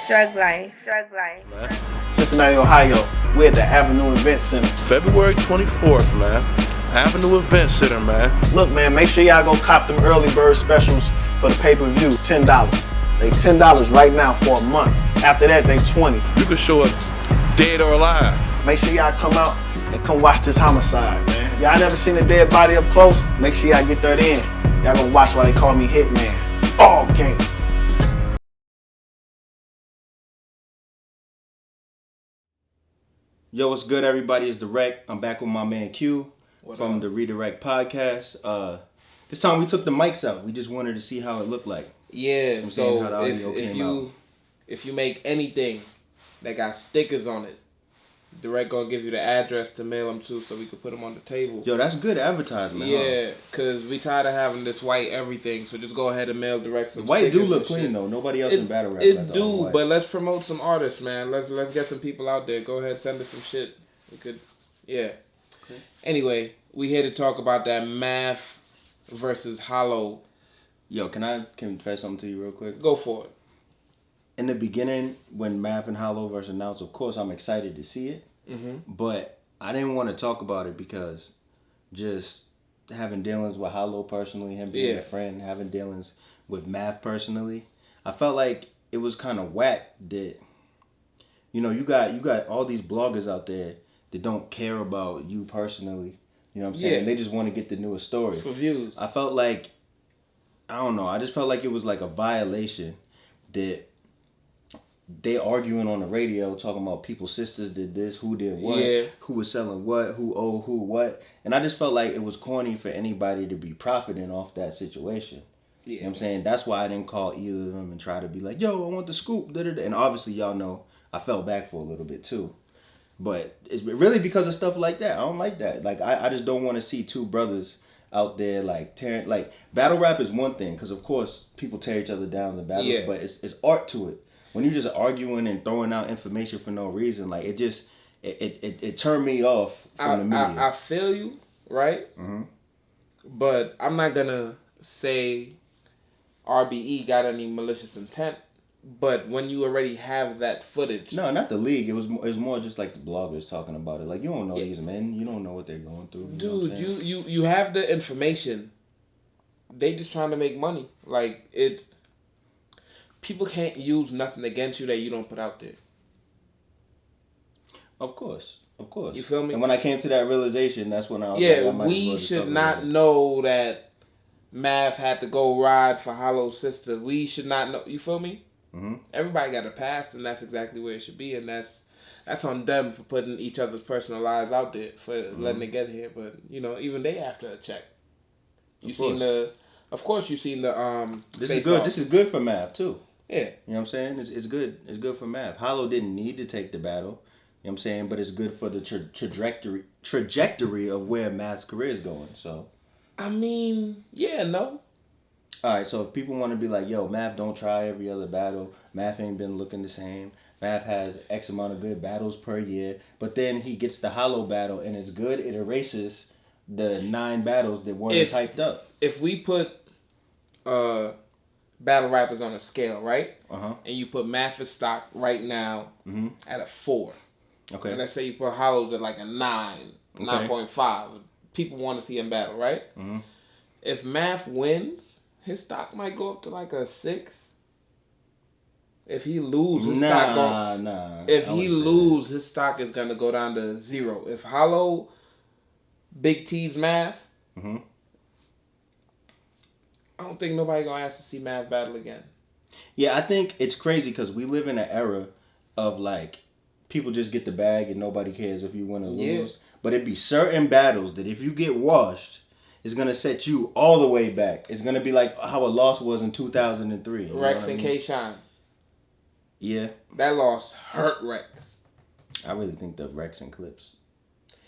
Drug life. Man. Cincinnati, Ohio. We're at the Avenue Event Center. February 24th, man. Avenue Event Center, man. Look, man, make sure y'all go cop them early bird specials for the pay-per-view. $10. They $10 right now for a month. After that, they $20. You can show up dead or alive. Make sure y'all come out and come watch this homicide, man. If y'all never seen a dead body up close, make sure y'all get that in. Y'all gonna watch why they call me Hitman. All game. Yo, what's good, everybody? It's Drect. I'm back with my man Q from the Redirect podcast. This time we took the mics out. We just wanted to see how it looked like. Yeah, I'm so how the audio came out. if you make anything that got stickers on it, Drect gonna give you the address to mail them to so we could put them on the table. Yo, that's good advertisement. Yeah, because we tired of having this white everything, so just go ahead and mail Drect some white stickers do look and clean shit. though. Nobody else in battle rap. It do, but let's promote some artists, man. Let's get some people out there. Go ahead, send us some shit. We could, yeah. Okay. Anyway, we here to talk about that Math versus Hollow. Yo, can I confess something to you real quick? Go for it. In the beginning, when Math and Hollow versus announced, of course I'm excited to see it. Mm-hmm. But I didn't want to talk about it because just having dealings with Hollow personally, him being a friend, having dealings with Math personally, I felt like it was kind of whack that, you know, you got all these bloggers out there that don't care about you personally. You know what I'm saying? Yeah. They just want to get the newest story. For views. I felt like, I don't know, I just felt like it was like a violation that they arguing on the radio talking about people's sisters did this, who did what, who was selling what, who owed who what. And I just felt like it was corny for anybody to be profiting off that situation. Yeah. You know what I'm saying? That's why I didn't call either of them and try to be like, yo, I want the scoop. Da-da-da. And obviously y'all know I fell back for a little bit too. But it's really because of stuff like that. I don't like that. Like, I just don't want to see two brothers out there like tearing. Like, battle rap is one thing because of course people tear each other down in battles, but it's art to it. When you're just arguing and throwing out information for no reason, like it turned me off from the media. I feel you, right? Mm-hmm. But I'm not gonna say RBE got any malicious intent. But when you already have that footage, no, not the league. It was more just like the bloggers talking about it. Like, you don't know these men. You don't know what they're going through. Dude, you have the information. They just trying to make money. Like, it. People can't use nothing against you that you don't put out there. Of course. You feel me? And when I came to that realization, that's when I was like, I might we should not know that Math had to go ride for Hollow's sister. We should not know. You feel me? Mm-hmm. Everybody got a past, and that's exactly where it should be, and that's on them for putting each other's personal lives out there for letting it get here. But you know, even they after a check. Of course, you've seen the This is good. This is good for Math too. Yeah. You know what I'm saying? It's good. It's good for Math. Hollow didn't need to take the battle. You know what I'm saying? But it's good for the trajectory of where Math's career is going. So. I mean, yeah, no. Alright, so if people want to be like, yo, Math don't try every other battle, Math ain't been looking the same, Math has X amount of good battles per year, but then he gets the Hollow battle and it's good, it erases the 9 battles that weren't as hyped up. If we put battle rappers on a scale, right? Uh-huh. And you put Math's stock right now at a 4. Okay. And let's say you put Hollow's at like a 9, 9.5. People want to see him battle, right? Mm-hmm. If Math wins, his stock might go up to like a 6. If he loses, his his stock is gonna go down to 0. If Hollow Big T's Math, I don't think nobody gonna ask to see Math battle again. Yeah, I think it's crazy because we live in an era of like people just get the bag and nobody cares if you win or lose. But it'd be certain battles that if you get washed, it's going to set you all the way back. It's going to be like how a loss was in 2003. Rex and K-Shine. Yeah. That loss hurt Rex. I really think the Rex and Clips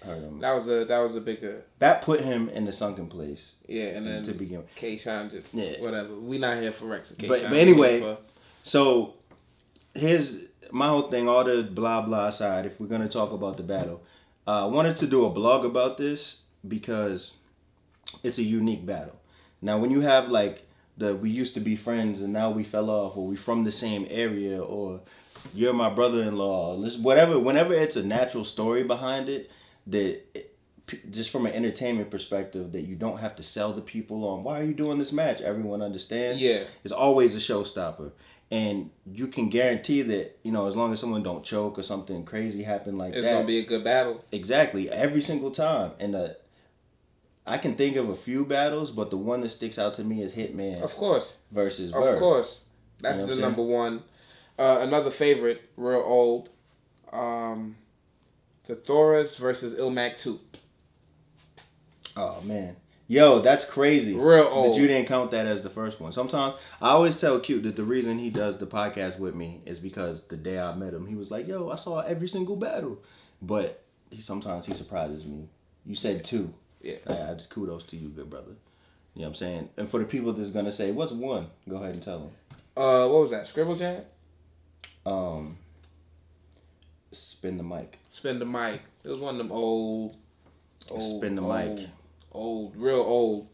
hurt him. That was a bigger... That put him in the sunken place. Yeah, and then to begin. K-Shine just... whatever. We not here for Rex and But K-Shine. anyway, so here's my whole thing, all the blah blah aside, if we're going to talk about the battle. I wanted to do a blog about this because it's a unique battle. Now, when you have like we used to be friends and now we fell off, or we from the same area, or you're my brother-in-law. Whatever. Whenever it's a natural story behind it, just from an entertainment perspective, that you don't have to sell the people on why are you doing this match. Everyone understands. Yeah, it's always a showstopper, and you can guarantee that as long as someone don't choke or something crazy happen like it's that, gonna be a good battle. Exactly, every single time. And I can think of a few battles, but the one that sticks out to me is Hitman. Of course. Versus Verb. Of course, that's the number one. Another favorite, real old, the Thoris versus Ilmac 2. Oh man, yo, that's crazy. Real old. That you didn't count that as the first one. Sometimes I always tell Q that the reason he does the podcast with me is because the day I met him, he was like, "Yo, I saw every single battle," but sometimes he surprises me. You said 2. Yeah. I just kudos to you, good brother. You know what I'm saying? And for the people that's gonna say, "What's 1?" Go ahead and tell them. What was that? Scribble Jam? Spin the mic. Spin the mic. It was one of them old. Spin the mic. Old, real old.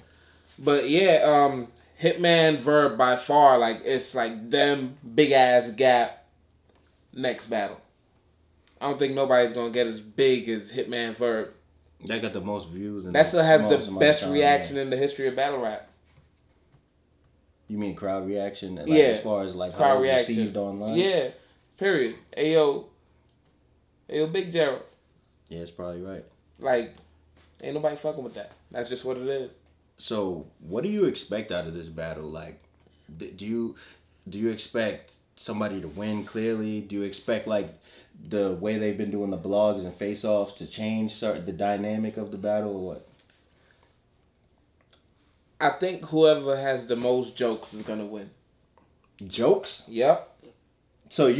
But yeah, Hitman Verb by far, like it's like them big ass gap next battle. I don't think nobody's gonna get as big as Hitman Verb. That got the most views. And that still has the best reaction in the history of battle rap. You mean crowd reaction? Like, yeah. As far as like crowd how reaction received online? Yeah. Period. Ayo, Big Gerald. Yeah, it's probably right. Like, ain't nobody fucking with that. That's just what it is. So, what do you expect out of this battle? Like, do you expect somebody to win clearly? Do you expect like the way they've been doing the blogs and face-offs to change the dynamic of the battle, or what? I think whoever has the most jokes is gonna win. Jokes? Yep. So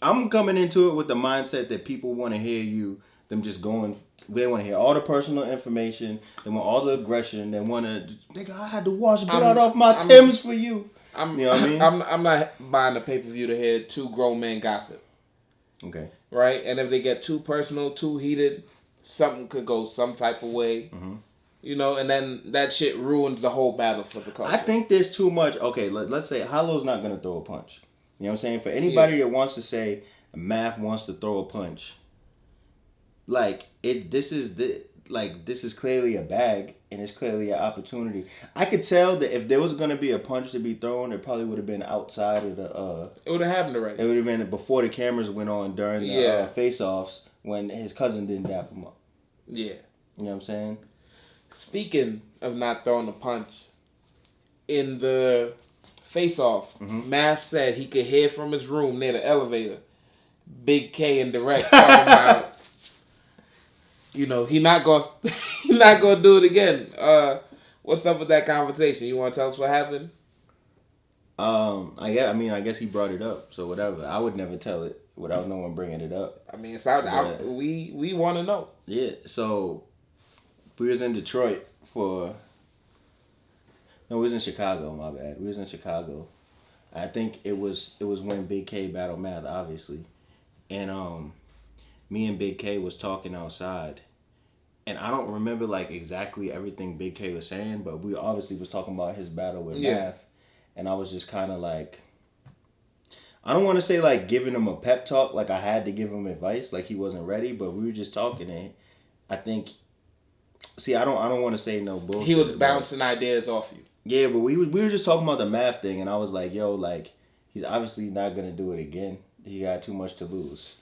I'm coming into it with the mindset that people want to hear them just going. They want to hear all the personal information. They want all the aggression. They want to, nigga, I had to wash blood off my Timbs for you. You know what I mean? I'm not buying a pay-per-view to hear 2 grown men gossip. Okay. Right? And if they get too personal, too heated, something could go some type of way. Mm-hmm. And then that shit ruins the whole battle for the culture. I think there's too much. Okay, let's say Hollow's not going to throw a punch. You know what I'm saying? For anybody that wants to say Math wants to throw a punch, this is clearly a bag and it's clearly an opportunity. I could tell that if there was going to be a punch to be thrown, it probably would have been outside of the it would have happened already. It would have been before the cameras went on during the face-offs when his cousin didn't dap him up. Yeah. You know what I'm saying? Speaking of not throwing a punch, in the face-off, Math said he could hear from his room near the elevator Big K and Drect talking about he not gonna do it again. What's up with that conversation? You want to tell us what happened? I guess he brought it up, so whatever. I would never tell it without no one bringing it up. I mean, it's out. We want to know. Yeah. So we was in Detroit No, we was in Chicago. My bad. We was in Chicago. I think it was when Big K battled Math, obviously, and me and Big K was talking outside, and I don't remember like exactly everything Big K was saying, but we obviously was talking about his battle with Math, and I was just kind of like, I don't want to say like giving him a pep talk, like I had to give him advice, like he wasn't ready, but we were just talking, and I think, I don't want to say no bullshit. He was bouncing ideas off you. Yeah, but we were just talking about the Math thing, and I was like, yo, like he's obviously not gonna do it again. He got too much to lose.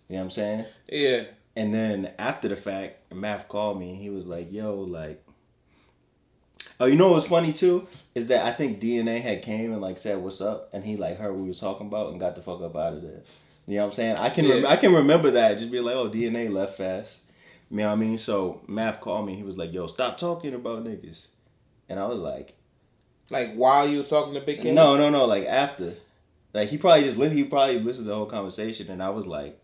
You know what I'm saying? Yeah. And then after the fact, Math called me and he was like, yo, like, oh, you know what's funny too? Is that I think DNA had came and like said, what's up? And he like heard what we was talking about and got the fuck up out of there. You know what I'm saying? I can remember that. Just be like, oh, DNA left fast. You know what I mean? So Math called me. He was like, yo, stop talking about niggas. And I was like. Like while you was talking to Big K? No, like after. Like he probably listened to the whole conversation, and I was like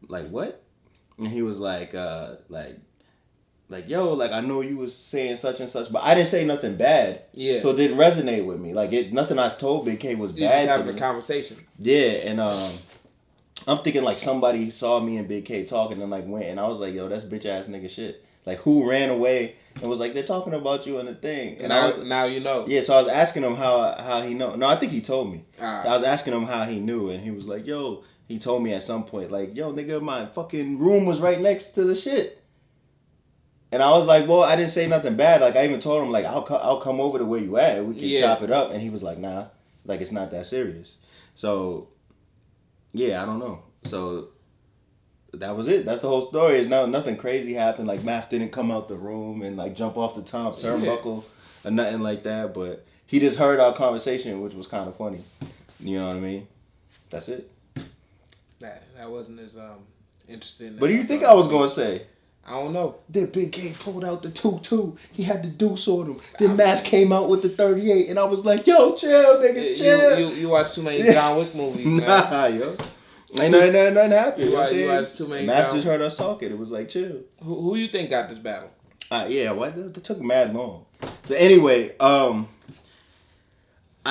what? And he was like, yo, like I know you was saying such and such, but I didn't say nothing bad. Yeah. So it didn't resonate with me. Like nothing I told Big K was bad. You having a conversation. Yeah, and I'm thinking like somebody saw me and Big K talking and like went, and I was like, yo, that's bitch ass nigga shit. Like, who ran away and was like, they're talking about you on the thing. And now you know. Yeah, so I was asking him how he know. No, I think he told me. Right. I was asking him how he knew, and he was like, yo, he told me at some point, like, yo, nigga, my fucking room was right next to the shit. And I was like, well, I didn't say nothing bad. Like, I even told him, like, I'll come over to where you at. We can chop it up. And he was like, nah, like, it's not that serious. So, yeah, I don't know. So, that was it. That's the whole story. Is now nothing crazy happened. Like, Math didn't come out the room and, like, jump off the top turnbuckle or nothing like that. But he just heard our conversation, which was kind of funny. You know what I mean? That's it. That wasn't as interesting. What do you think I was going to say? I don't know. Then Big K pulled out the 2-2. He had the deuce on him. Then Math came out with the 38, and I was like, "Yo, chill, niggas, chill." You watch too many John Wick movies, man. Nah, yo. Ain't nothing happened. You watch too many. Math just heard us talking. It was like, chill. Who you think got this battle? Yeah, it took mad long. So anyway, I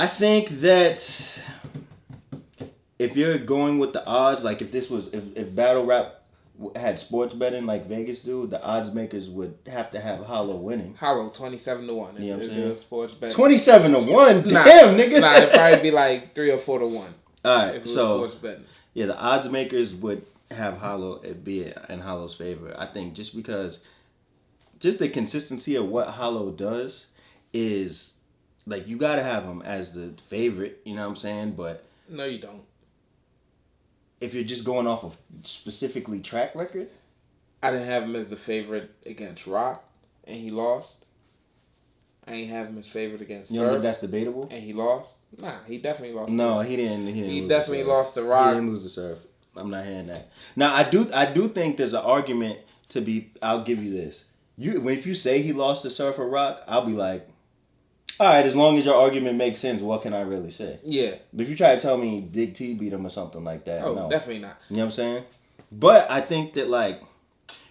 think that if you're going with the odds, like if battle rap had sports betting like Vegas do, the odds makers would have to have Hollow winning. Hollow 27-1. You know what I'm saying? Sports betting. 27-1. Damn, nigga. Nah, it'd probably be like 3 or 4 to 1. All right, if it was so sports betting. Yeah, the odds makers would have Hollow be in Hollow's favor. I think just because, just the consistency of what Hollow does is like you gotta have him as the favorite. You know what I'm saying? But no, you don't. If you're just going off of specifically track record, I didn't have him as the favorite against Rock, and he lost. I ain't have him as favorite against you Surf. don't think that's debatable? And he lost. Nah, he definitely lost. No, he didn't. He definitely lost to Rock. He didn't lose to Surf. I'm not hearing that. Now I do think there's an argument to be. I'll give you this. If you say he lost to Surf or Rock, I'll be like, all right, as long as your argument makes sense, what can I really say? Yeah. But if you try to tell me Big T beat him or something like that, no. Definitely not. You know what I'm saying? But I think that, like,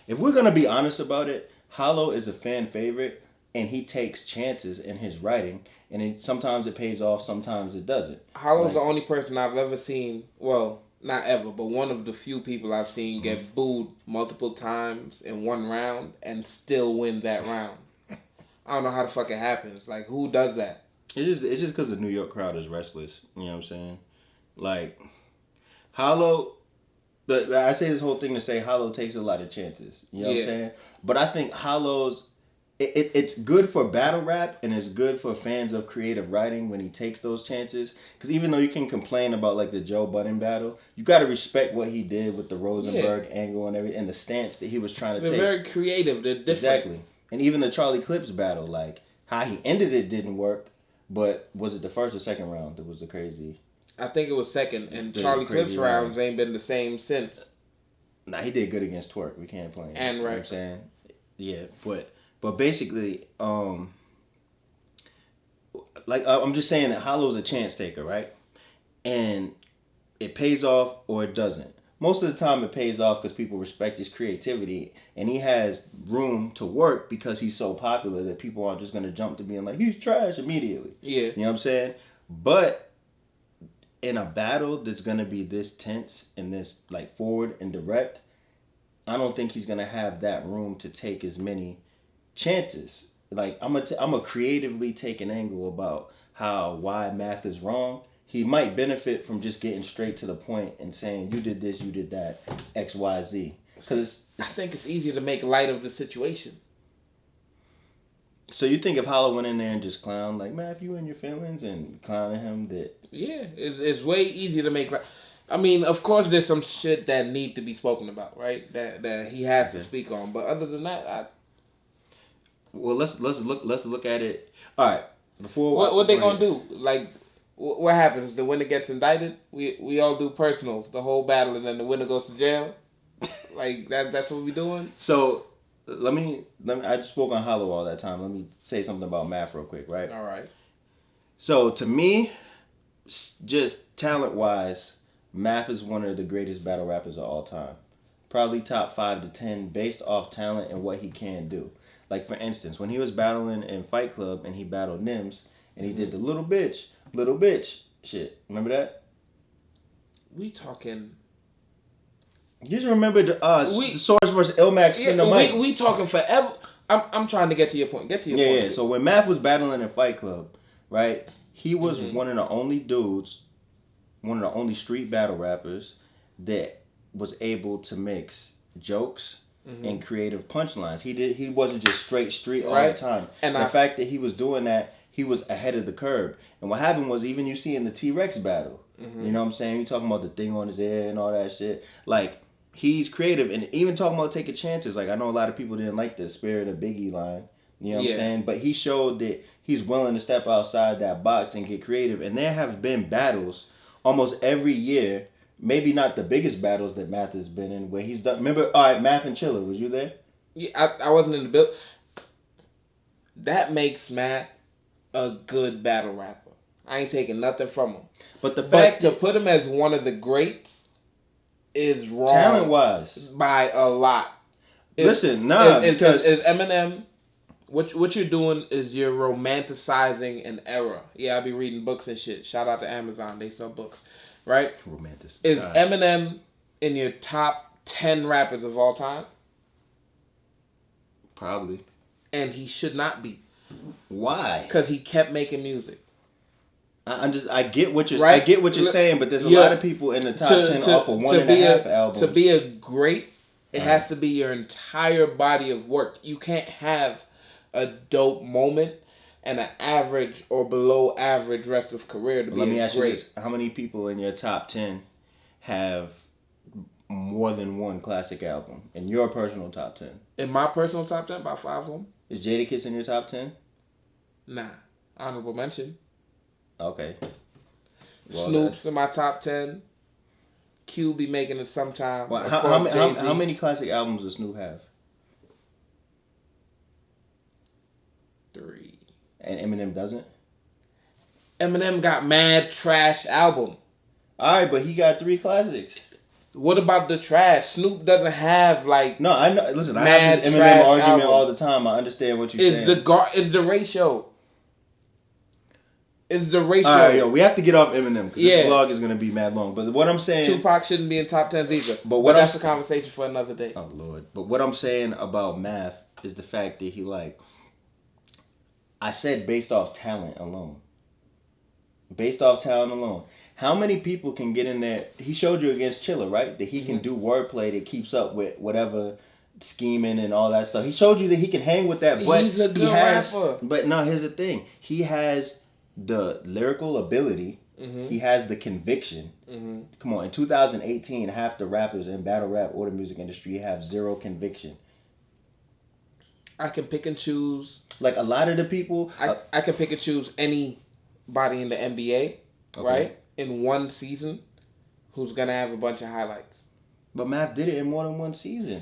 if we're going to be honest about it, Hollow is a fan favorite, and he takes chances in his writing, and sometimes it pays off, sometimes it doesn't. Hollow's the only person I've ever seen, well, not ever, but one of the few people I've seen get booed multiple times in one round and still win that round. I don't know how the fuck it happens. Like, who does that? It's just because the New York crowd is restless. You know what I'm saying? Like, Hollow, but I say this whole thing to say Hollow takes a lot of chances. You know what I'm saying? But I think Hollow's, it's good for battle rap and it's good for fans of creative writing when he takes those chances. Because even though you can complain about like the Joe Budden battle, you got to respect what he did with the Rosenberg angle and everything, and the stance that he was trying to take. They're very creative. They're different. Exactly. And even the Charlie Clips battle, like, how he ended it didn't work, but was it the first or second round that was the crazy? I think it was second, and Charlie Clips rounds ain't been the same since. Nah, he did good against Twerk. We can't play him. And you know what I'm saying? Yeah, but basically, like, I'm just saying that Hollow's a chance taker, right? And it pays off or it doesn't. Most of the time it pays off because people respect his creativity and he has room to work because he's so popular that people aren't just going to jump to being like, he's trash immediately. Yeah. You know what I'm saying? But in a battle that's going to be this tense and this like forward and direct, I don't think he's going to have that room to take as many chances. Like, I'm a creatively take an angle about why Math is wrong. He might benefit from just getting straight to the point and saying, you did this, you did that, X, Y, Z. Because I think it's easier to make light of the situation. So you think if Hollow went in there and just clowned, like, man, if you in your feelings and clowning him, that... Yeah, it's way easier to make light. I mean, of course there's some shit that need to be spoken about, right? That he has to speak on. But other than that, Well, let's look at it. All right, before... What they gonna do? Like... What happens? The winner gets indicted. We all do personals the whole battle, and then the winner goes to jail. Like that's what we doing. So let me. I just spoke on Hollow all that time. Let me say something about Math real quick, right? All right. So to me, just talent wise, Math is one of the greatest battle rappers of all time. Probably top 5 to 10 based off talent and what he can do. Like for instance, when he was battling in Fight Club and he battled Nims and he did the little bitch shit. Remember that? We talking Just remember the Source versus Ilmax spin the mic. We talking forever. I'm trying to get to your point. Get to your point. Yeah. So when Math was battling in Fight Club, right? He was one of the only dudes, one of the only street battle rappers that was able to mix jokes and creative punchlines. He wasn't just straight street all the time. And the fact that he was doing that, he was ahead of the curve. And what happened was, even you see in the T-Rex battle, you know what I'm saying? You talking about the thing on his head and all that shit. Like, he's creative, and even talking about taking chances. Like, I know a lot of people didn't like the Spirit of Biggie line. You know what I'm saying? But he showed that he's willing to step outside that box and get creative. And there have been battles almost every year. Maybe not the biggest battles that Math has been in, where he's done. Remember, all right, Math and Chilla, was you there? Yeah, I wasn't in the build. That makes Math a good battle rapper. I ain't taking nothing from him. But the fact to put him as one of the greats is wrong. Talent-wise. By a lot. Because Eminem, what you're doing is you're romanticizing an era. Yeah, I'll be reading books and shit. Shout out to Amazon. They sell books. Right? Romantic. Is Eminem in your top 10 rappers of all time? Probably. And he should not be. Why? Because he kept making music. I get what you're saying, but there's a lot of people in the top 10 off of 1.5 albums. To be a great, it has to be your entire body of work. You can't have a dope moment and an average or below average rest of career to be Let me ask great. you this. How many people in your top 10 have more than one classic album in your personal top 10? In my personal top 10, about 5 of them. Is Jadakiss in your top 10? Nah. Honorable mention. Okay. Well, Snoop's in my top 10. Q be making it sometime. Well, how many classic albums does Snoop have? 3. And Eminem doesn't? Eminem got mad trash album. Alright, but he got 3 classics. What about the trash? Snoop doesn't have like. No, I know. Listen, I have this Eminem argument all the time. I understand what you're saying. It's the ratio. It's the ratio. All right, yo, we have to get off Eminem because this vlog is gonna be mad long. But what I'm saying, Tupac shouldn't be in top 10s either. But that's a conversation for another day. Oh Lord! But what I'm saying about Math is the fact that he I said based off talent alone. Based off talent alone. How many people can get in there? He showed you against Chilla, right? That he can do wordplay that keeps up with whatever scheming and all that stuff. He showed you that he can hang with that. But he's a good rapper. But no, here's the thing. He has the lyrical ability. He has the conviction. Come on, in 2018, half the rappers in battle rap or the music industry have zero conviction. I can pick and choose. Like a lot of the people, I can pick and choose anybody in the NBA, right? In one season, who's gonna have a bunch of highlights. But Math did it in more than one season.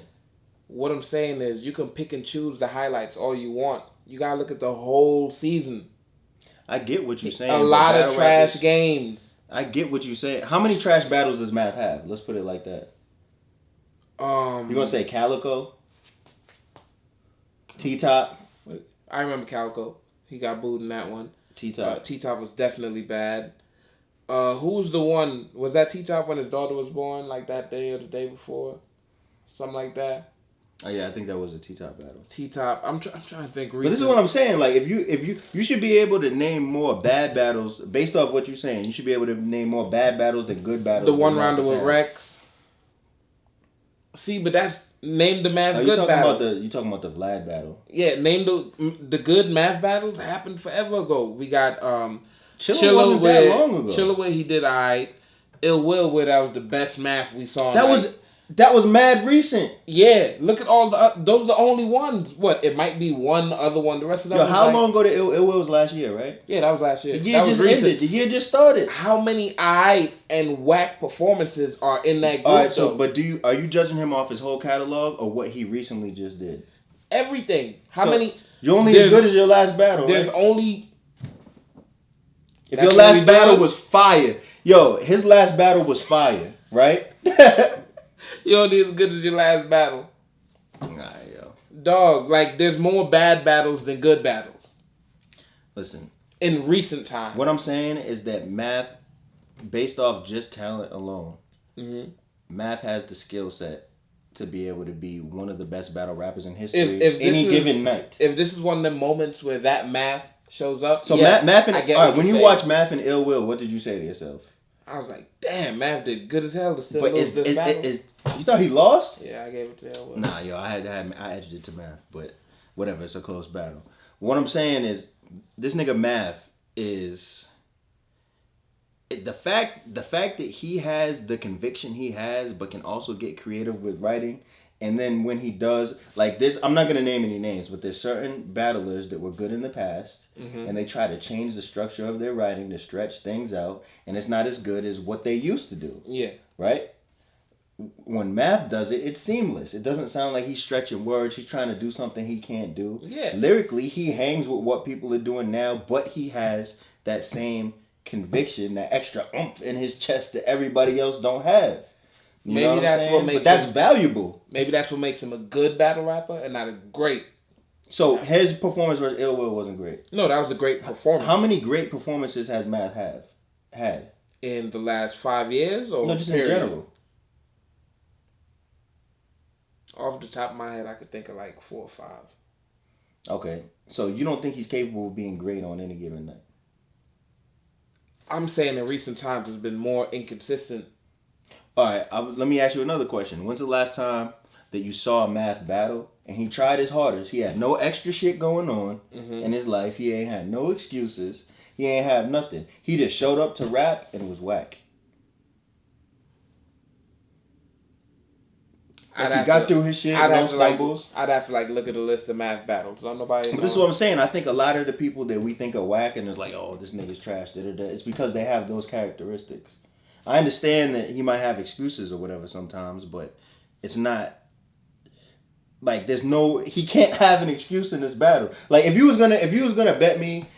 What I'm saying is, you can pick and choose the highlights all you want. You gotta look at the whole season. I get what you're saying. A lot of trash games. I get what you're saying. How many trash battles does Math have? Let's put it like that. You gonna say Calico? T-Top? I remember Calico. He got booed in that one. T-Top. T-Top was definitely bad. Who was the one? Was that T-Top when his daughter was born, like that day or the day before? Something like that? Oh yeah, I think that was a T-Top battle. T-Top. I'm trying to think. But this is what I'm saying. Like, if you should be able to name more bad battles based off what you're saying. You should be able to name more bad battles than good battles. The one rounder with Rex. See, but that's name the Math good battles. You talking about the Vlad battle? Yeah, name the good Math battles happened forever ago. We got Chilla wasn't that long ago. Chilla where he did Ill Will where that was the best Math we saw. That was mad recent. Yeah, look at all those are the only ones. What, it might be one other one. The rest of them. Yo, how long ago did Ill Will was last year, right? Yeah, that was last year. The year just ended. The year just started. How many and whack performances are in that group? All right, so but are you judging him off his whole catalog or what he recently just did? Everything. How many? You're only as good as your last battle. There's right? only. If your last battle was fire, yo, his last battle was fire, right? You only as good as your last battle. Nah, yo. Dog, like, there's more bad battles than good battles. Listen. In recent times. What I'm saying is that Math, based off just talent alone, Math has the skill set to be able to be one of the best battle rappers in history if any given night. If this is one of the moments where that Math shows up, so yes, Math and I get all right, what when you're you saying. watch Math and Ill Will, what did you say to yourself? I was like, damn, Math did good as hell to still But lose this battle. you thought he lost? Yeah, I gave it to Ill Will. Nah, yo, I edged it to Math, but whatever, it's a close battle. What I'm saying is, this nigga Math is the fact that he has the conviction he has, but can also get creative with writing. And then when he does, like this, I'm not gonna name any names, but there's certain battlers that were good in the past, and they try to change the structure of their writing to stretch things out, and it's not as good as what they used to do. Yeah. Right? When Math does it, it's seamless. It doesn't sound like he's stretching words. He's trying to do something he can't do. Yeah. Lyrically, he hangs with what people are doing now, but he has that same conviction, that extra oomph in his chest that everybody else don't have. You know Maybe that's saying? what makes but that's him valuable. Maybe that's what makes him a good battle rapper and not a great. So his performance versus Ill Will wasn't great. No, that was a great performance. How many great performances has Math had? In the last 5 years, or No, just period? in general. Off the top of my head, I could think of like 4 or 5. Okay, so you don't think he's capable of being great on any given night? I'm saying in recent times it's been more inconsistent. All right, let me ask you another question. When's the last time that you saw a Math battle and he tried his hardest? He had no extra shit going on in his life. He ain't had no excuses. He ain't had nothing. He just showed up to rap and it was whack. He got through his shit, no stumbles. I'd have to look at the list of Math battles. Don't nobody. But this is what I'm saying. I think a lot of the people that we think are whack and is like, oh, this nigga's trash, it's because they have those characteristics. I understand that he might have excuses or whatever sometimes, but it's not like he can't have an excuse in this battle. Like if you was gonna bet me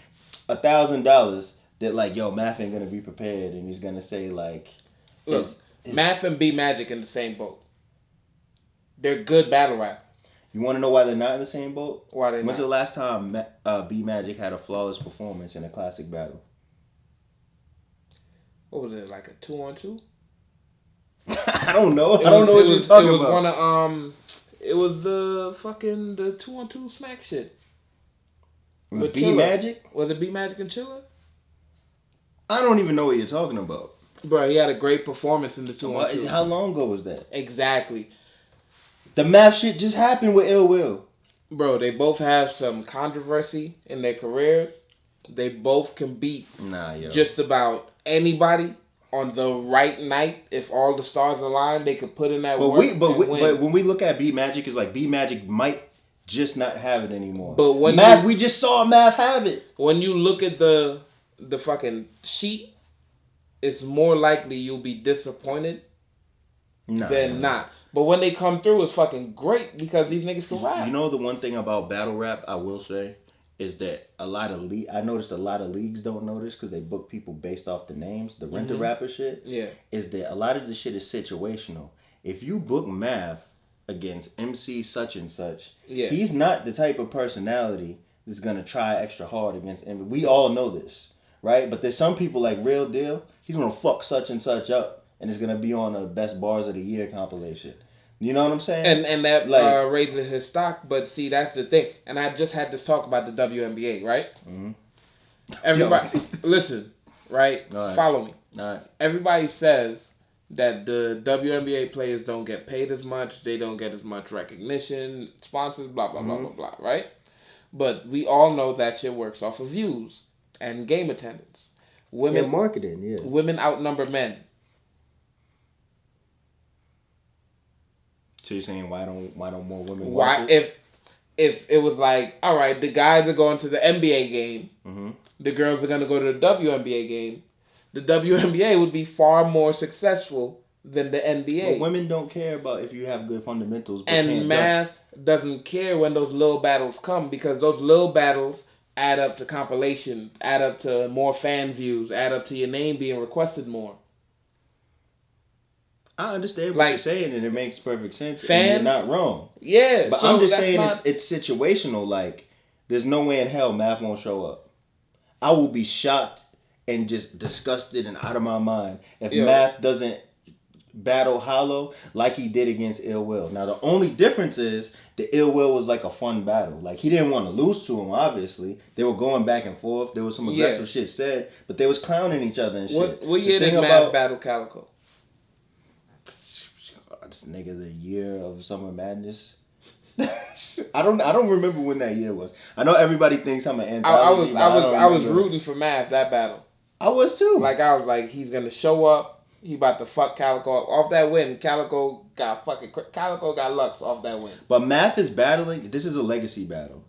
$1,000 that like, yo, Math ain't gonna be prepared and he's gonna say like, look, Math and B Magic in the same boat. They're good battle rappers. You want to know why they're not in the same boat? Why they When's not? the last time B Magic had a flawless performance in a classic battle? What was it, like a 2-on-2? I don't know. I don't know what you're talking about. One of it was the 2-on-2 smack shit. With B Magic? Was it B Magic and Chilla? I don't even know what you're talking about. Bro, he had a great performance in the 2-on-2. How long ago was that? Exactly. The Math shit just happened with Ill Will. Bro, they both have some controversy in their careers. They both can beat just about anybody on the right night. If all the stars align, they could put in that work. But when we look at B Magic, it's like B Magic might just not have it anymore. But when we just saw Math have it. When you look at the fucking sheet, it's more likely you'll be disappointed than not. But when they come through, it's fucking great because these niggas can rap. You know the one thing about battle rap, I will say, is that I noticed a lot of leagues don't notice because they book people based off the names, the rent-a-rapper shit. Yeah. Is that a lot of the shit is situational. If you book Math against MC such and such, he's not the type of personality that's gonna try extra hard against MC. We all know this, right? But there's some people like Real Deal, he's gonna fuck such and such up and it's gonna be on the best bars of the year compilation. You know what I'm saying? And that raises his stock, but see, that's the thing. And I just had this talk about the WNBA, right? Mm-hmm. Everybody, listen, right? Follow me. All right. Everybody says that the WNBA players don't get paid as much, they don't get as much recognition, sponsors, blah, blah, blah, blah, blah, right? But we all know that shit works off of views and game attendance. Women marketing, yeah. Women outnumber men. So you're saying why don't more women watch it? If it was like, all right, the guys are going to the NBA game, the girls are going to go to the WNBA game, the WNBA would be far more successful than the NBA. But women don't care about if you have good fundamentals. But and Math doesn't care when those little battles come because those little battles add up to compilation, add up to more fan views, add up to your name being requested more. I understand what you're saying, and it makes perfect sense. Fans, and you're not wrong. Yeah, but I'm just saying it's situational. Like, there's no way in hell Math won't show up. I will be shocked and just disgusted and out of my mind if Math doesn't battle Hollow like he did against Ill Will. Now the only difference is the Ill Will was like a fun battle. Like he didn't want to lose to him. Obviously, they were going back and forth. There was some aggressive shit said, but they was clowning each other and shit. What year did Mav battle Calico? This nigga, the year of Summer Madness. I don't remember when that year was. I know everybody thinks I'm an anthology. I was rooting for Mav that battle. I was too. Like I was like, he's gonna show up. He about to fuck Calico up. Off that win. Calico got Lux off that win. But Math is battling. This is a legacy battle.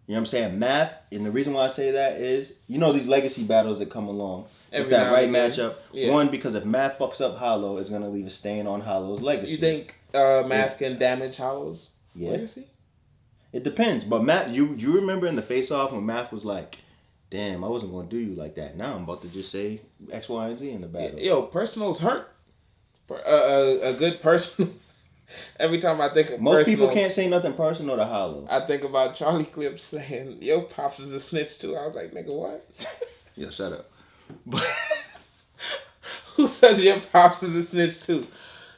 You know what I'm saying? Math, and the reason why I say that is, you know, these legacy battles that come along. It's that right matchup. Yeah. One, because if Math fucks up Hollow, it's gonna leave a stain on Hollow's legacy. You think Math can damage Hollow's legacy? It depends. But Math, you remember in the face-off when Math was like, damn, I wasn't going to do you like that. Now I'm about to just say X, Y, and Z in the battle. Yo, personals hurt. A good personal. Every time I think of most people can't say nothing personal to Hollow. I think about Charlie Clips saying, yo, Pops is a snitch too. I was like, nigga, what? Yo, shut up. But who says your Pops is a snitch too?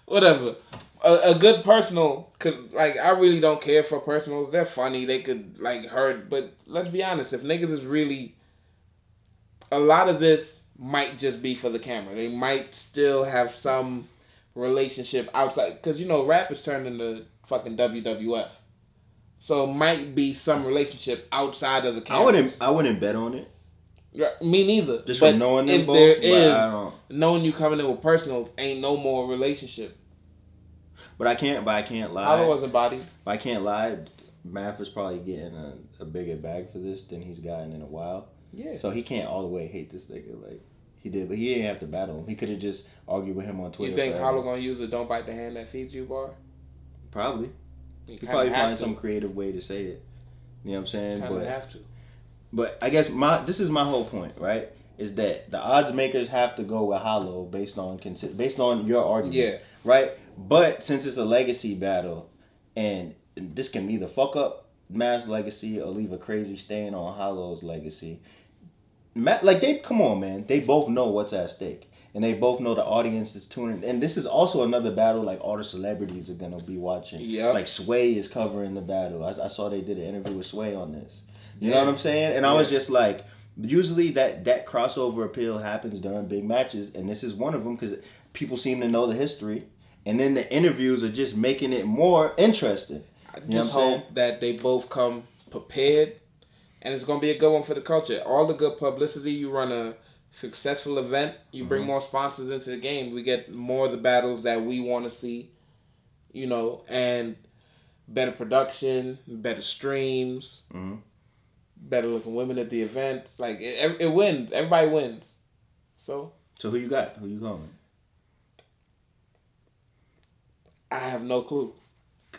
Whatever. A good personal could, like, I really don't care for personals. They're funny. They could, like, hurt. But let's be honest. If niggas is really... A lot of this might just be for the camera. They might still have some relationship outside. Because, you know, rap is turned into fucking WWF. So it might be some relationship outside of the camera. I wouldn't bet on it. Me neither. Just from knowing them both. If there is, knowing you coming in with personals, ain't no more relationship. But I can't lie. Hollow wasn't body. I can't lie. Math is probably getting a bigger bag for this than he's gotten in a while. Yeah. So he can't all the way hate this nigga like he did. He didn't have to battle him. He could have just argued with him on Twitter. You think Hollow gonna use a "Don't bite the hand that feeds you" bar? Probably. He probably find some creative way to say it. You know what I'm saying? But have to. But I guess this is my whole point, right? Is that the odds makers have to go with Hollow based on your argument. Yeah. Right? But since it's a legacy battle, and this can either fuck up Mav's legacy or leave a crazy stain on Hollow's legacy. Come on, man. They both know what's at stake. And they both know the audience is tuning. And this is also another battle like all the celebrities are going to be watching. Yep. Like Sway is covering the battle. I saw they did an interview with Sway on this. You know what I'm saying? And I was just like, usually that crossover appeal happens during big matches. And this is one of them because people seem to know the history. And then the interviews are just making it more interesting. I just hope that they both come prepared, and it's going to be a good one for the culture. All the good publicity, you run a successful event, you bring more sponsors into the game, we get more of the battles that we want to see, you know, and better production, better streams, better looking women at the event. Like, it wins. Everybody wins. So who you got? Who you calling? I have no clue.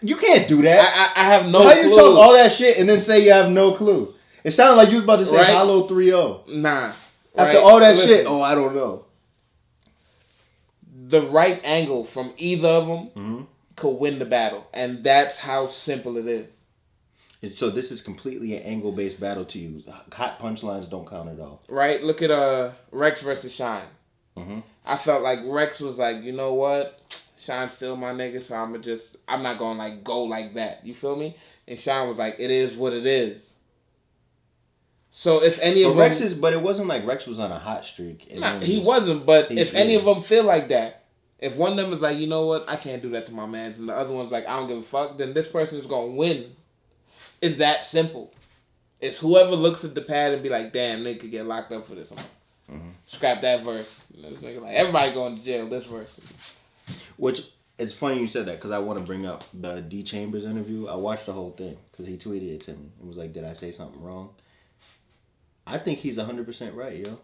You can't do that. I have no clue. How you talk all that shit and then say you have no clue? It sounded like you was about to say Hollow 3-0. Nah. After all that shit, I don't know. The right angle from either of them could win the battle. And that's how simple it is. So this is completely an angle-based battle to you. Hot punchlines don't count at all. Right? Look at Rex versus Shine. I felt like Rex was like, you know what? Shine's still my nigga, so I'm not gonna like go like that. You feel me? And Shine was like, it is what it is. So if any of them, but it wasn't like Rex was on a hot streak. Nah, he wasn't. But if any of them feel like that, if one of them is like, you know what, I can't do that to my mans, and the other one's like, I don't give a fuck, then this person is gonna win. It's that simple. It's whoever looks at the pad and be like, damn, they could get locked up for this. Scrap that verse. Like everybody going to jail. This verse. Which, it's funny you said that because I want to bring up the D Chambers interview. I watched the whole thing because he tweeted it to me. It was like, did I say something wrong? I think he's 100% right, yo.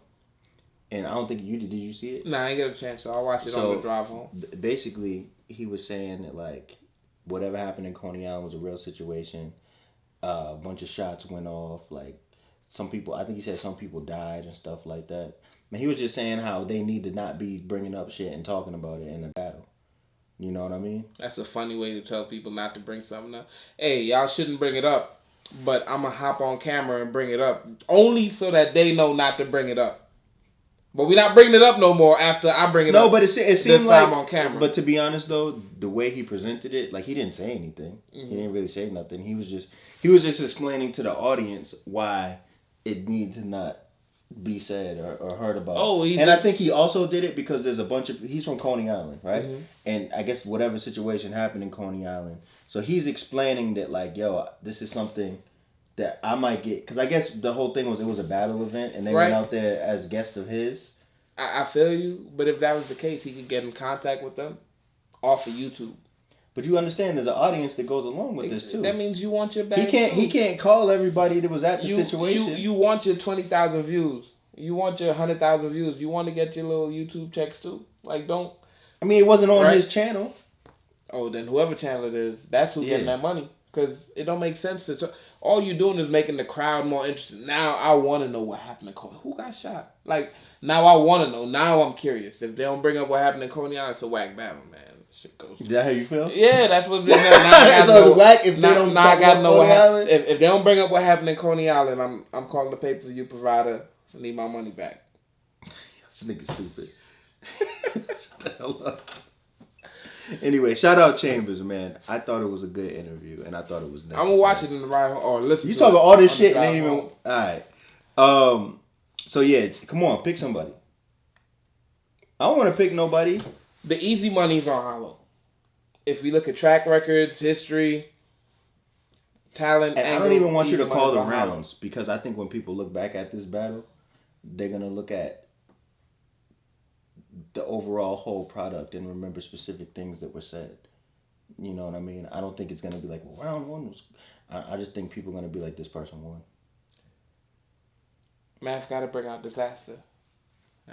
And I don't think you did. Did you see it? Nah, I ain't get a chance, so I'll watch it on the drive home. Basically, he was saying that, like, whatever happened in Coney Island was a real situation. A bunch of shots went off. Like, I think he said some people died and stuff like that. And he was just saying how they need to not be bringing up shit and talking about it in the battle. You know what I mean? That's a funny way to tell people not to bring something up. Hey, y'all shouldn't bring it up, but I'm going to hop on camera and bring it up. Only so that they know not to bring it up. But we're not bringing it up no more after I bring it up. No, but it seemed this like time on camera. But to be honest though, the way he presented it, like he didn't say anything. Mm-hmm. He didn't really say nothing. He was just explaining to the audience why it needed to not be said or heard about. I think he also did it because there's a bunch of he's from Coney Island, right? Mm-hmm. And I guess whatever situation happened in Coney Island, so he's explaining that like, yo, this is something that I might get, because I guess the whole thing was it was a battle event and they went out there as guests of his. I feel you, but if that was the case, he could get in contact with them off of YouTube. But you understand, there's an audience that goes along with this too. That means you want your bag. He can't call everybody that was at the situation. You want your 20,000 views. You want your 100,000 views. You want to get your little YouTube checks too. Like, don't. I mean, it wasn't on his channel. Oh, then whoever channel it is, that's who's getting that money. Because it don't make sense to. All you're doing is making the crowd more interested. Now I want to know what happened to Coney. Who got shot? Like, now I want to know. Now I'm curious. If they don't bring up what happened in Coney Island, it's a whack battle, man. Shit goes. Is that how you feel? Yeah, that's what. Now I so it's whack if they don't talk about Coney Island? If they don't bring up what happened in Coney Island, I'm calling the pay-per-view provider. I need my money back. This nigga stupid. Shut the hell up. Anyway, shout out Chambers, man. I thought it was a good interview, and I thought it was necessary. I'm gonna watch it in the ride home or listen. You to talking it all this shit and the ain't even. home. All right. So yeah, come on, pick somebody. I don't want to pick nobody. The easy money's on Hollow. If we look at track records, history, talent, and I don't even want you to call the rounds because I think when people look back at this battle, they're gonna look at the overall whole product and remember specific things that were said. You know what I mean? I don't think it's gonna be like, well, round one was. I just think people are gonna be like, this person won. Math got to bring out Disaster.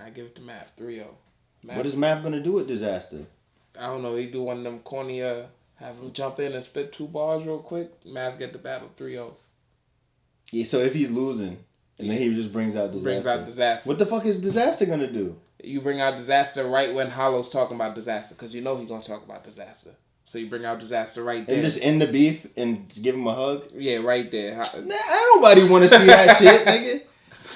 I give it to Math 3-0. What is Math gonna do with Disaster? I don't know. He do one of them corny, have him jump in and spit 2 bars real quick. Math get the battle 3-0. Yeah, so if he's losing, and then he just brings out Disaster. What the fuck is Disaster gonna do? You bring out Disaster right when Hollow's talking about Disaster, because you know he's gonna talk about Disaster. So you bring out Disaster right there. And just end the beef and give him a hug? Yeah, right there. Nah, nobody want to see that shit, nigga.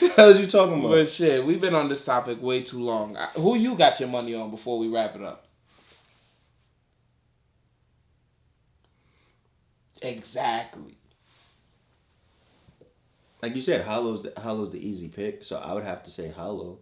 What the hell is you talking about? But shit, we've been on this topic way too long. Who you got your money on before we wrap it up? Exactly. Like you said, Hollow's the easy pick, so I would have to say Hollow.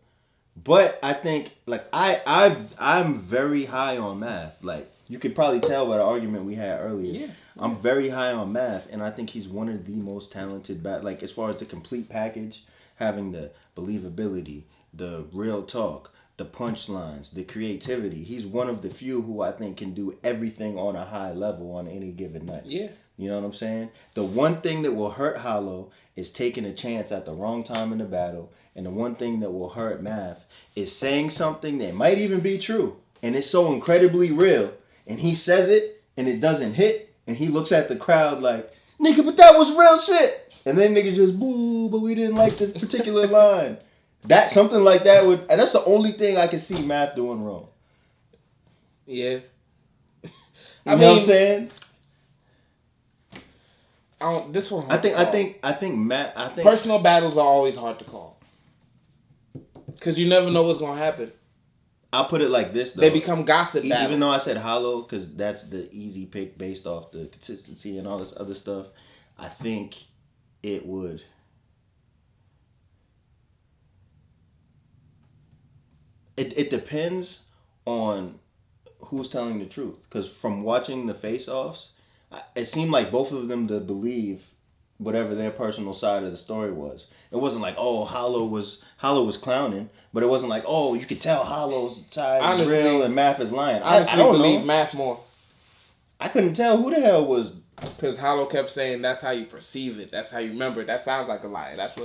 But I think like I'm very high on Math. Like you could probably tell by the argument we had earlier. Yeah. I'm very high on Math, and I think he's one of the most talented like as far as the complete package, having the believability, the real talk, the punchlines, the creativity. He's one of the few who I think can do everything on a high level on any given night. Yeah. You know what I'm saying? The one thing that will hurt Hollow is taking a chance at the wrong time in the battle. And the one thing that will hurt Math is saying something that might even be true. And it's so incredibly real. And he says it and it doesn't hit. And he looks at the crowd like, nigga, but that was real shit. And then niggas just, boo, but we didn't like this particular line. That something like that would, and that's the only thing I can see Math doing wrong. Yeah. You know what I'm saying? This one. I think Matt. Personal battles are always hard to call because you never know what's gonna happen. I'll put it like this though. They become gossip battles. Even though I said Hollow because that's the easy pick based off the consistency and all this other stuff, I think it would. It depends on who's telling the truth. Because from watching the face-offs, it seemed like both of them to believe whatever their personal side of the story was. It wasn't like, oh, Hollow was clowning, but it wasn't like, oh, you could tell Hollow's side is real and Math is lying. Honestly, I don't believe know. Math more. I couldn't tell who the hell was. Because Hollow kept saying that's how you perceive it. That's how you remember it. That sounds like a lie. That's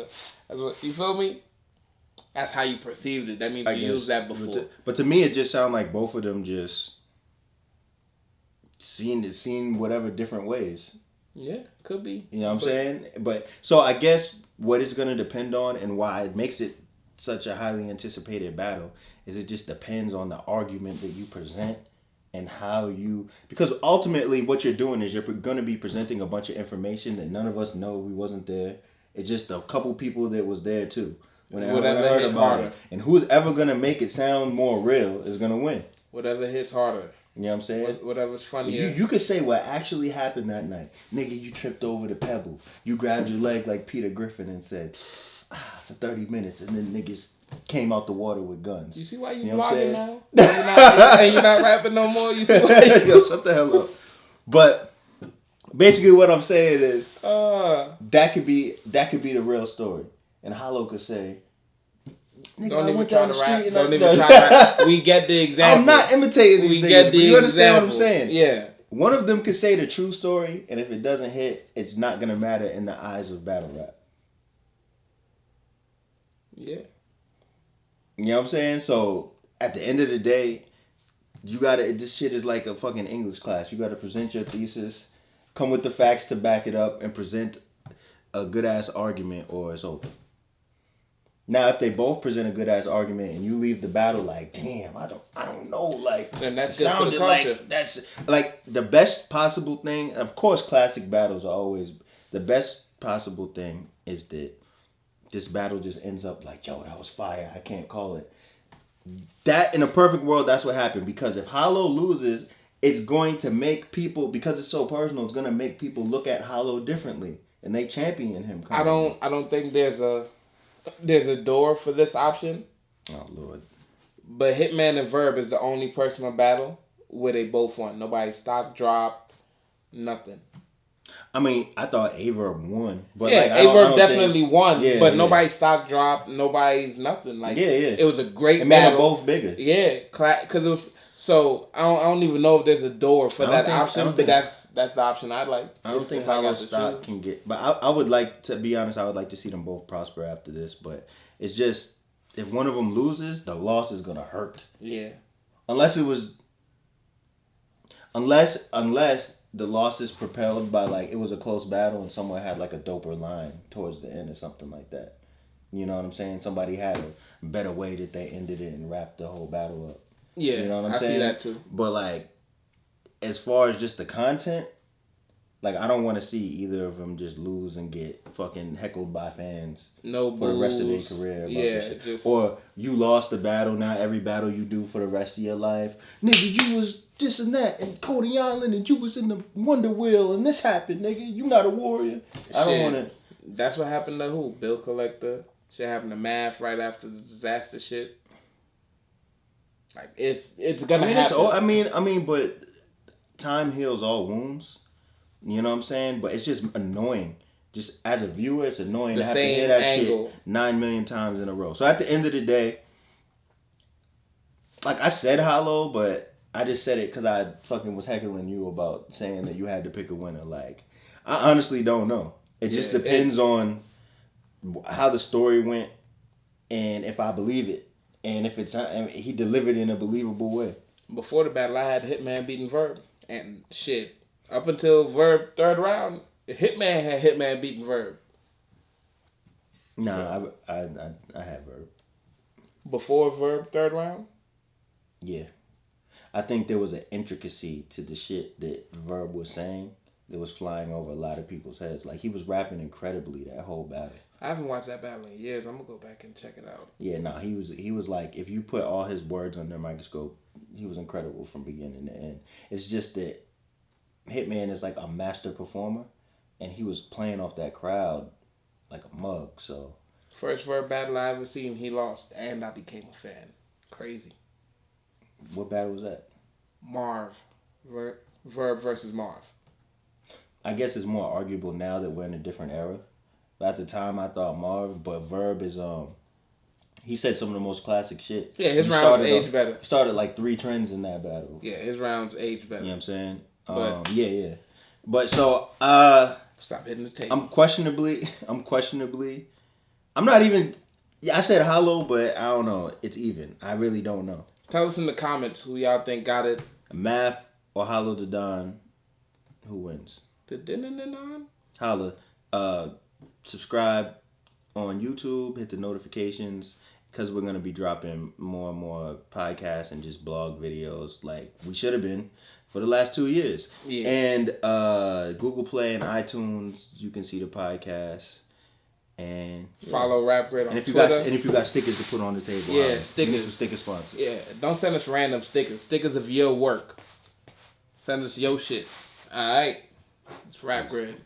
what you feel me? That's how you perceived it. That means you used that before. But to me, it just sounded like both of them just seen whatever different ways. Yeah, could be. You know what I'm saying? But so I guess what it's going to depend on and why it makes it such a highly anticipated battle is it just depends on the argument that you present and how you, because ultimately what you're doing is you're going to be presenting a bunch of information that none of us know. We wasn't there. It's just a couple people that was there too. Whatever hit harder. And who's ever gonna make it sound more real is gonna win. Whatever hits harder. You know what I'm saying? Whatever's funnier. You could say what actually happened that night. Nigga, you tripped over the pebble. You grabbed your leg like Peter Griffin and said, for 30 minutes. And then niggas came out the water with guns. You see why you know blogging now? And you're not rapping no more? You see why Yo, shut the hell up. But basically what I'm saying is, that could be the real story. And Hollow could say, nigga, don't I even went try down to the rap. street Don't and even try to rap. We get the example. I'm not imitating these We niggas, get but the you understand example. what I'm saying? Yeah. One of them could say the true story, and if it doesn't hit, it's not going to matter in the eyes of battle rap. Yeah. You know what I'm saying? So, at the end of the day, this shit is like a fucking English class. You gotta present your thesis, come with the facts to back it up, and present a good ass argument, or it's over. Now, if they both present a good ass argument and you leave the battle like, damn, I don't know, like, and that's good for the culture. like that's like the best possible thing. Of course, classic battles are always the best possible thing. Is that this battle just ends up like, yo, that was fire. I can't call it. That in a perfect world, that's what happened. Because if Hollow loses, it's going to make people, because it's so personal, it's going to make people look at Hollow differently, and they champion him. I don't think there's a door for this option. Oh Lord. But Hitman and Verb is the only personal battle where they both won. Nobody stock dropped, nothing. I mean, I thought Averb won, but yeah, like, Averb definitely won, yeah, but nobody stock dropped, nobody's nothing. Like, it was a great battle. Made them both bigger. Yeah, because it was. So I don't even know if there's a door for that option, but that's the option I'd like. I don't think Hollow stock can get, but I would like to be honest. I would like to see them both prosper after this, but it's just if one of them loses, the loss is gonna hurt. Yeah. Unless the loss is propelled by like it was a close battle and someone had like a doper line towards the end or something like that. You know what I'm saying? Somebody had a better way that they ended it and wrapped the whole battle up. Yeah, you know what I'm saying? I see that too. But like, as far as just the content, like I don't want to see either of them just lose and get fucking heckled by fans for the rest of their career. About this shit. Or you lost the battle, now every battle you do for the rest of your life, nigga, you was this and that and Coney Island and you was in the Wonder Wheel and this happened, nigga. You not a warrior. I don't want to. That's what happened to who? Bill Collector. Shit happened to Math right after the disaster shit. Like it's gonna happen. I mean, but time heals all wounds. You know what I'm saying? But it's just annoying. Just as a viewer, it's annoying to have to hear that shit 9 million times in a row. So at the end of the day, like I said Hollow, but I just said it because I fucking was heckling you about saying that you had to pick a winner. Like, I honestly don't know. It just depends on how the story went and if I believe it. And if he delivered in a believable way. Before the battle, I had Hitman beating Verb. And shit, up until Verb third round, Hitman had Hitman beating Verb. Nah, so, I had Verb. Before Verb third round? Yeah. I think there was an intricacy to the shit that Verb was saying that was flying over a lot of people's heads. Like, he was rapping incredibly that whole battle. I haven't watched that battle in years. I'm gonna go back and check it out. Yeah, nah, he was like, if you put all his words under a microscope, he was incredible from beginning to end. It's just that Hitman is like a master performer, and he was playing off that crowd like a mug. So first Verb battle I ever seen, he lost, and I became a fan. Crazy. What battle was that? Marv, Verb versus Marv. I guess it's more arguable now that we're in a different era. But at the time, I thought Marv, but Verb is he said some of the most classic shit. Yeah, his rounds aged better. He started like 3 trends in that battle. Yeah, his rounds aged better. You know what I'm saying? But, yeah. But so stop hitting the tape. I'm questionably. I'm not even. Yeah, I said Hollow, but I don't know. It's even. I really don't know. Tell us in the comments who y'all think got it. Math or Hollow the Don. Who wins? The Don? Holla. Subscribe on YouTube, hit the notifications, because we're going to be dropping more and more podcasts and just blog videos like we should have been for the last 2 years. Yeah. And Google Play and iTunes, you can see the podcast. And follow Rap Grid on and if you Twitter. got if you got stickers to put on the table, Yeah, stickers. Some sticker sponsors. Yeah, don't send us random stickers. Stickers of your work. Send us your shit. All right, it's Rap Grid.